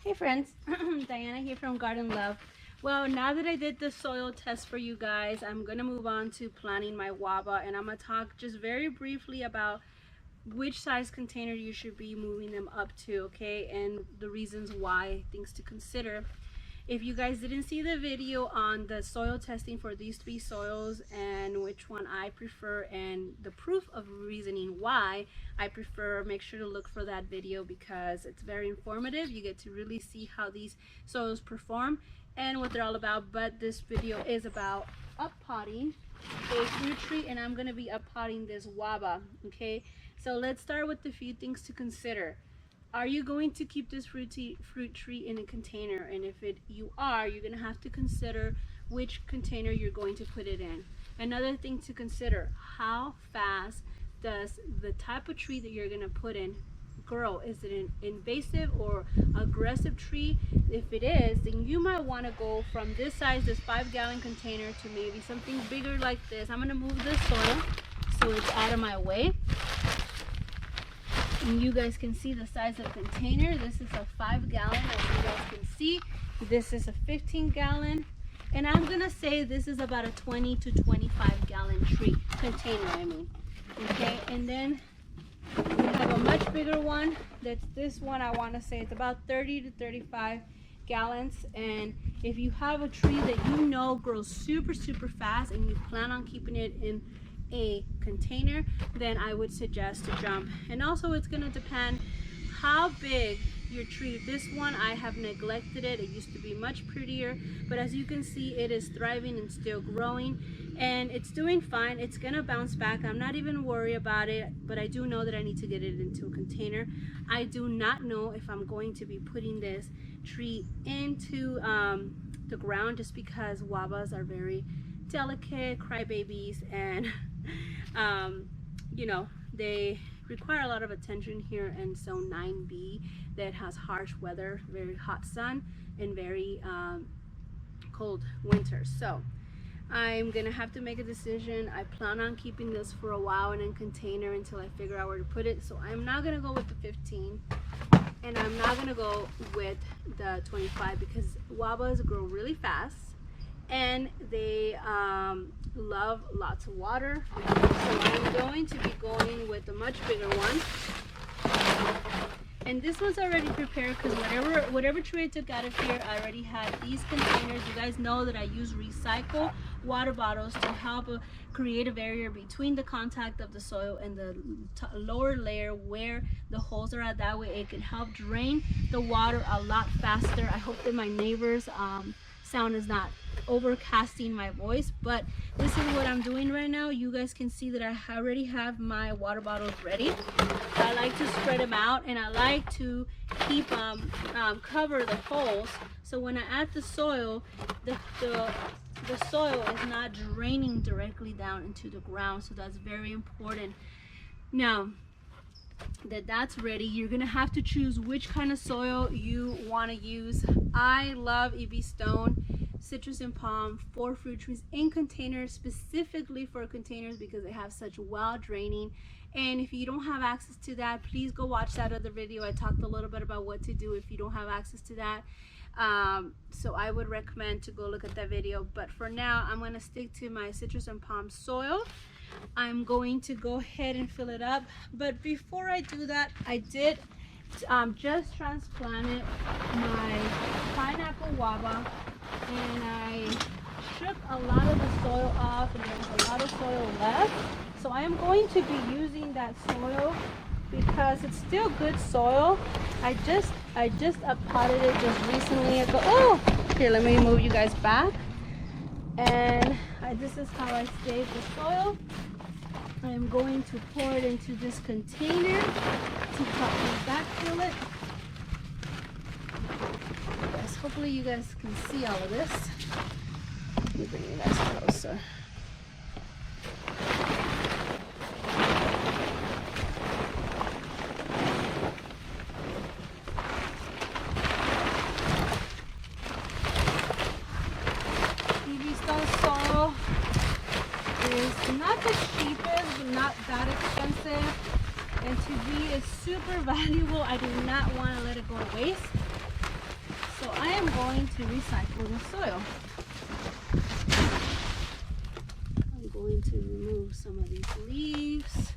Hey friends, Diana here from Garden Love. Well, now that I did the soil test for you guys, I'm going to move on to planting my guava, and I'm going to talk just very briefly about which size container you should be moving them up to, okay, and the reasons why, things to consider. If you guys didn't see the video on the soil testing for these three soils and which one I prefer and the proof of reasoning why I prefer, make sure to look for that video because it's very informative. You get to really see how these soils perform and what they're all about. But this video is about up potting a fruit tree, and I'm going to be up potting this guava. Okay, so let's start with a few things to consider. Are you going to keep this fruit tree in a container? And if you are, you're going to have to consider which container you're going to put it in. Another thing to consider, how fast does the type of tree that you're going to put in grow? Is it an invasive or aggressive tree? If it is, then you might want to go from this size, this 5-gallon container, to maybe something bigger like this. I'm going to move this soil so it's out of my way. And you guys can see the size of the container. This is a 5-gallon, as you guys can see. This is a 15-gallon. And I'm gonna say this is about a 20 to 25-gallon tree container, Okay, and then we have a much bigger one. That's this one. I wanna say it's about 30 to 35 gallons. And if you have a tree that you know grows super fast and you plan on keeping it in a container, then I would suggest to jump. And also it's going to depend how big your tree. This one, I have neglected it. It used to be much prettier, but as you can see, it is thriving and still growing, and it's doing fine. It's gonna bounce back. I'm not even worried about it, but I do know that I need to get it into a container. I do not know if I'm going to be putting this tree into the ground, just because guavas are very delicate crybabies, and you know, they require a lot of attention here in zone 9B that has harsh weather, very hot sun, and very cold winter. So I'm gonna have to make a decision. I plan on keeping this for a while in a container until I figure out where to put it. So I'm not gonna go with the 15, and I'm not gonna go with the 25, because guavas grow really fast and they love lots of water. So I'm going to be going with a much bigger one. And this one's already prepared, because whatever tree I took out of here, I already had these containers. You guys know that I use recycled water bottles to help create a barrier between the contact of the soil and the lower layer where the holes are at. That way it can help drain the water a lot faster. I hope that my neighbors sound is not overcasting my voice, but this is what I'm doing right now. You guys can see that I already have my water bottles ready. I like to spread them out, and I like to keep cover the holes, so when I add the soil, the soil is not draining directly down into the ground. So that's very important. Now that's ready, you're gonna have to choose which kind of soil you want to use. I love EB Stone, citrus and palm for fruit trees in containers, specifically for containers, because they have such well draining. And if you don't have access to that, please go watch that other video. I talked a little bit about what to do if you don't have access to that. So I would recommend to go look at that video. But for now, I'm going to stick to my citrus and palm soil. I'm going to go ahead and fill it up. But before I do that, I did just transplanted my pineapple guava, and I shook a lot of the soil off, and there's a lot of soil left. So I am going to be using that soil because it's still good soil. I just potted it just recently ago. Oh, here, let me move you guys back. And this is how I saved the soil. I am going to pour it into this container to help me backfill it. Yes, hopefully you guys can see all of this. Let me bring you guys closer. Soil is not the cheapest, but not that expensive, and to me it's super valuable. I do not want to let it go to waste. So I am going to recycle the soil. I'm going to remove some of these leaves.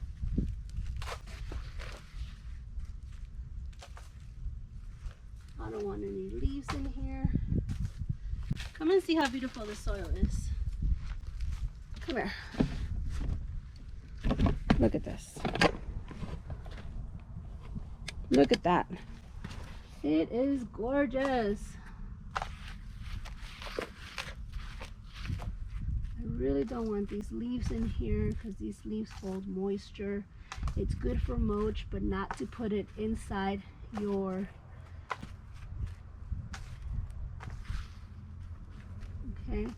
I don't want any leaves in here. Come and see how beautiful the soil is. Come here. Look at this. Look at that. It is gorgeous. I really don't want these leaves in here because these leaves hold moisture. It's good for mulch, but not to put it inside your... Okay.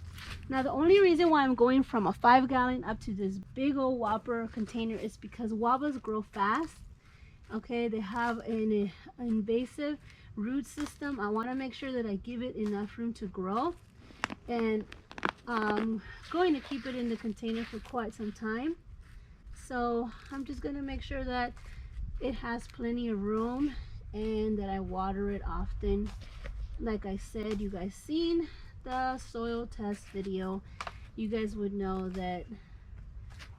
Now the only reason why I'm going from a 5-gallon up to this big old whopper container is because guavas grow fast. Okay, they have an invasive root system. I want to make sure that I give it enough room to grow, and I'm going to keep it in the container for quite some time. So I'm just going to make sure that it has plenty of room and that I water it often. Like I said, you guys seen the soil test video, you guys would know that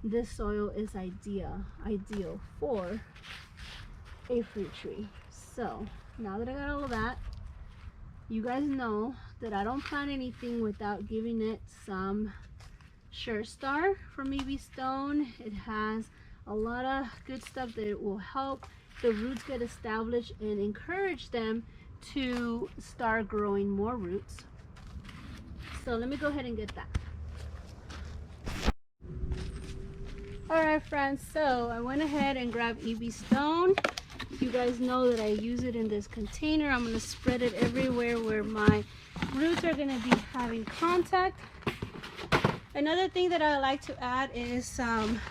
this soil is ideal for a fruit tree. So now that I got all of that, you guys know that I don't plant anything without giving it some Sure Star from EB Stone. It has a lot of good stuff that it will help the roots get established and encourage them to start growing more roots. So let me go ahead and get that. Alright friends, so I went ahead and grabbed EB Stone. You guys know that I use it in this container. I'm going to spread it everywhere where my roots are going to be having contact. Another thing that I like to add is some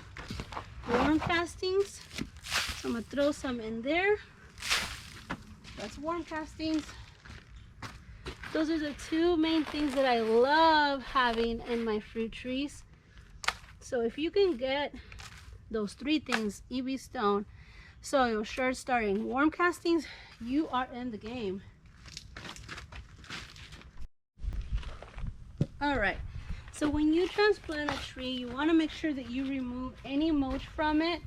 worm castings. So I'm going to throw some in there. That's worm castings. Those are the two main things that I love having in my fruit trees. So if you can get those three things, EB Stone, soil, Sure Star, and worm castings, you are in the game. Alright, so when you transplant a tree, you want to make sure that you remove any mulch from it,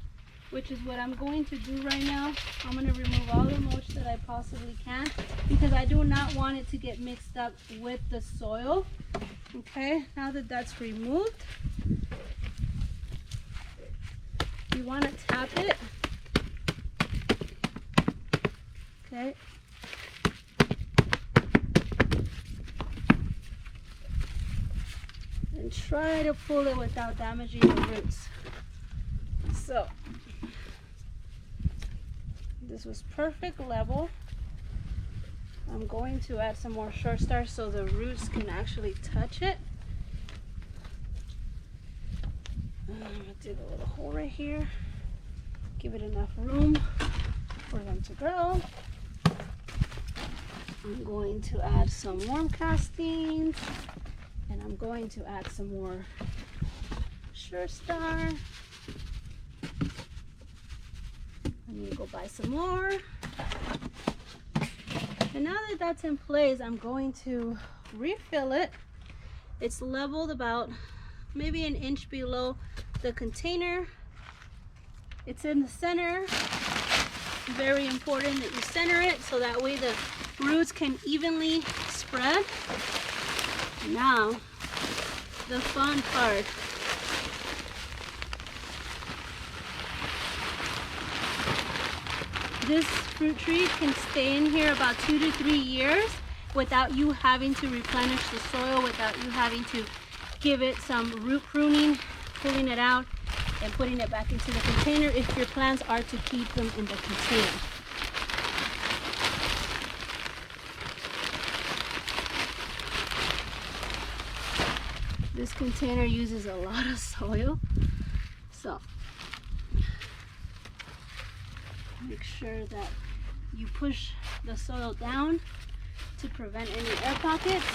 which is what I'm going to do right now. I'm going to remove all the mulch that I possibly can because I do not want it to get mixed up with the soil. Okay, now that that's removed, you want to tap it. Okay. And try to pull it without damaging the roots. So this was perfect level. I'm going to add some more Sure Star so the roots can actually touch it. I'm going to dig a little hole right here. Give it enough room for them to grow. I'm going to add some worm castings, and I'm going to add some more Sure Star. I'm going to go buy some more. And now that that's in place, I'm going to refill it. It's leveled about maybe an inch below the container. It's in the center. Very important that you center it so that way the roots can evenly spread. Now, the fun part. This fruit tree can stay in here about 2 to 3 years without you having to replenish the soil, without you having to give it some root pruning, pulling it out and putting it back into the container if your plans are to keep them in the container. This container uses a lot of soil, so make sure that you push the soil down to prevent any air pockets,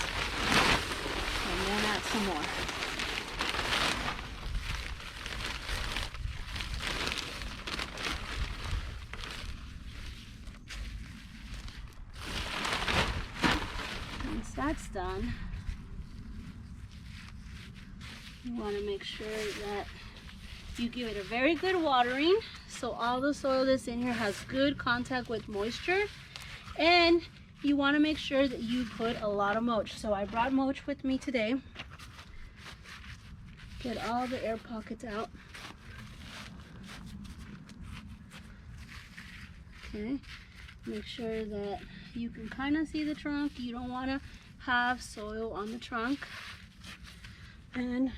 and then add some more. that's done, you want to make sure that you give it a very good watering so all the soil that's in here has good contact with moisture. And you want to make sure that you put a lot of mulch. So I brought mulch with me today. Get all the air pockets out. Okay, make sure that you can kind of see the trunk. You don't want to have soil on the trunk. And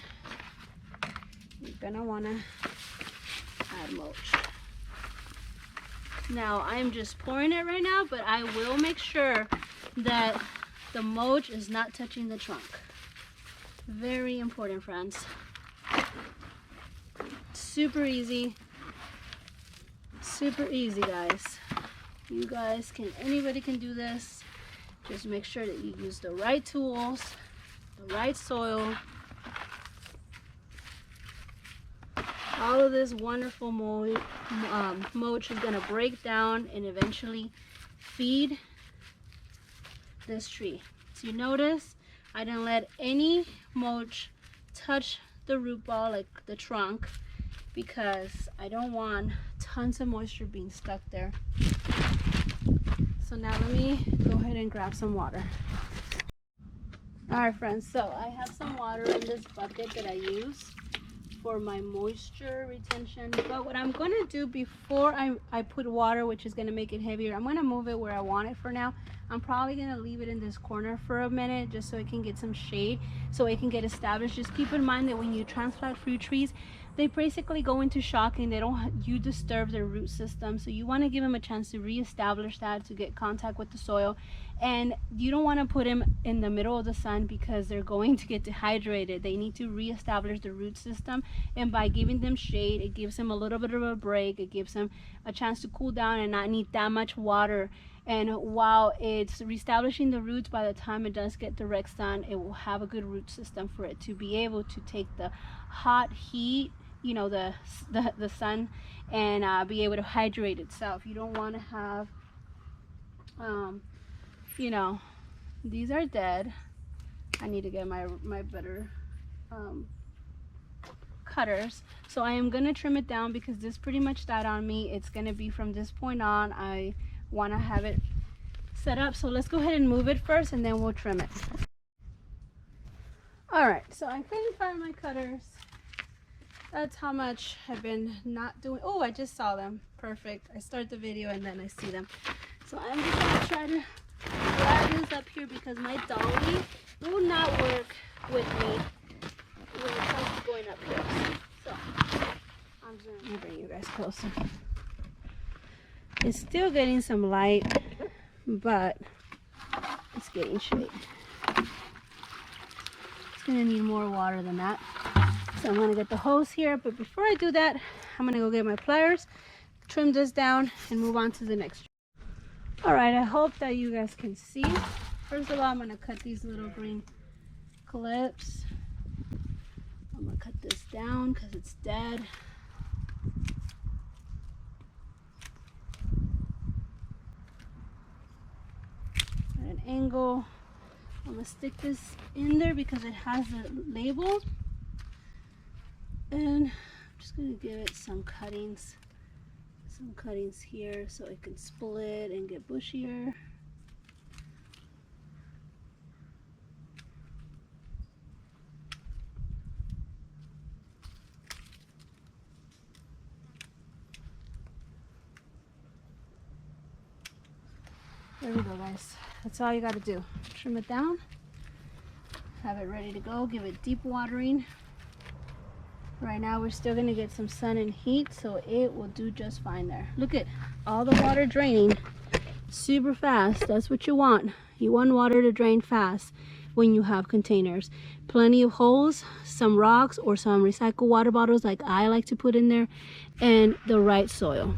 you're gonna want to add mulch. Now I'm just pouring it right now, but I will make sure that the mulch is not touching the trunk. Very important, friends. Super easy, guys. You guys can, anybody can do this. Just make sure that you use the right tools, the right soil. All of this wonderful mulch is going to break down and eventually feed this tree. So you notice I didn't let any mulch touch the root ball, like the trunk, because I don't want tons of moisture being stuck there. So now let me go ahead and grab some water. Alright friends, so I have some water in this bucket that I use for my moisture retention. But what I'm going to do before I put water, which is going to make it heavier, I'm going to move it where I want it for now. I'm probably going to leave it in this corner for a minute just so it can get some shade, so it can get established. Just keep in mind that when you transplant fruit trees, they basically go into shock and you disturb their root system. So you want to give them a chance to reestablish that, to get contact with the soil. And you don't want to put them in the middle of the sun because they're going to get dehydrated. They need to reestablish the root system, and by giving them shade, it gives them a little bit of a break. It gives them a chance to cool down and not need that much water. And while it's reestablishing the roots, by the time it does get direct sun, it will have a good root system for it to be able to take the hot heat, you know, the sun, and be able to hydrate itself. You don't want to have you know, these are dead. I need to get my better cutters. So I am gonna trim it down because this pretty much died on me. It's gonna be from this point on. I want to have it set up, so let's go ahead and move it first and then we'll trim it. All right, so I couldn't find my cutters. That's how much I've been not doing. Oh, I just saw them. Perfect. I start the video and then I see them. So I'm just gonna try to grab this up here because my dolly will not work with me when it comes to going up here. So I'm just gonna bring you guys closer. It's still getting some light, but it's getting shade. It's gonna need more water than that. So I'm gonna get the hose here, but before I do that, I'm gonna go get my pliers, trim this down, and move on to the next tree. All right, I hope that you guys can see. First of all, I'm gonna cut these little green clips. I'm gonna cut this down because it's dead. At an angle. I'm gonna stick this in there because it has a label. And I'm just gonna give it some cuttings here so it can split and get bushier. There we go, guys. That's all you got to do. Trim it down, have it ready to go, give it deep watering. Right now we're still going to get some sun and heat, so it will do just fine there. Look at all the water draining super fast. That's what you want. You want water to drain fast when you have containers. Plenty of holes, some rocks or some recycled water bottles like I like to put in there, and the right soil.